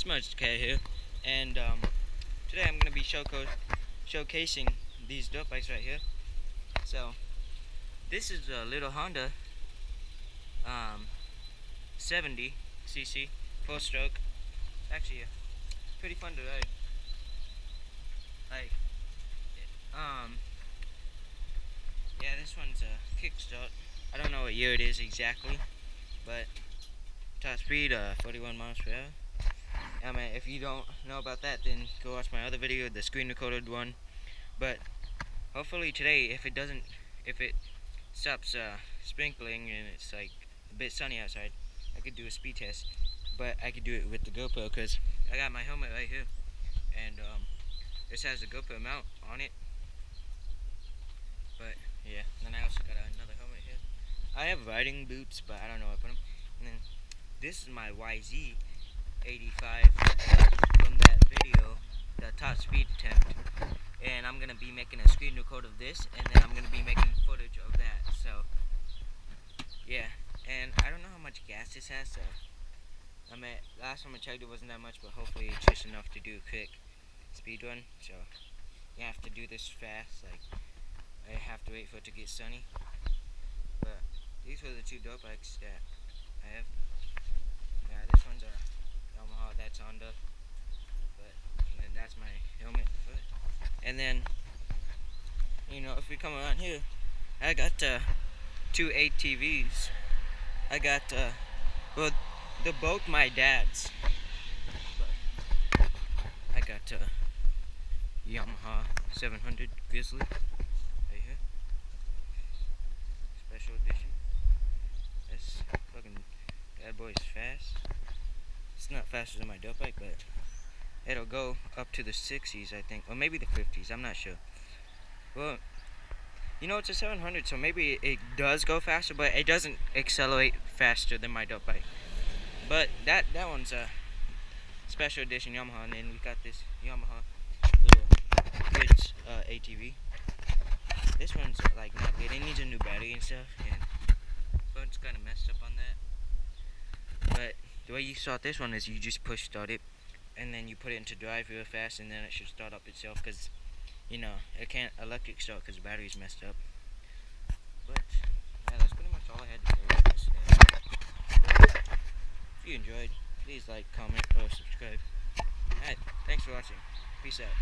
Smudged K here, and today I'm going to be showcasing these dirt bikes right here. So this is a little Honda 70cc 4-stroke. Actually, pretty fun to ride. Like, yeah, this one's a kickstart. I don't know what year it is exactly, but top speed 41 miles per hour. If you don't know about that, then go watch my other video, the screen recorded one. But hopefully today, if it stops sprinkling and it's like a bit sunny outside, I could do a speed test. But I could do it with the GoPro because I got my helmet right here, and this has a GoPro mount on it. But yeah, then I also got another helmet here. I have riding boots, but I don't know where I put them. And then this is my YZ85 from that video, the top speed attempt. And I'm gonna be making a screen record of this, and then I'm gonna be making footage of that. So yeah, and I don't know how much gas this has. So last time I checked, it wasn't that much, but hopefully it's just enough to do a quick speed run. So you have to do this fast. Like, I have to wait for it to get sunny. But these were the two dirt bikes that I have. Yeah, this one's a Yamaha, that's Honda. And then that's my helmet foot. And then, you know, if we come around here, I got two ATVs. I got, well, they're both my dad's. But I got Yamaha 700 Grizzly right here. Special edition. This fucking bad boy is fast. It's not faster than my dirt bike, but it'll go up to the 60s, I think, or maybe the 50s. I'm not sure. Well, you know, it's a 700, so maybe it does go faster, but it doesn't accelerate faster than my dirt bike. But that one's a special edition Yamaha, and then we got this Yamaha little kids ATV. This one's like not good. It needs a new battery and stuff, and the phone's kind of messed up on that. But the way you start this one is you just push start it, and then you put it into drive real fast, and then it should start up itself, because, you know, it can't electric start because the battery's messed up. But yeah, that's pretty much all I had to say about this today. If you enjoyed, please like, comment, or subscribe. Alright, thanks for watching. Peace out.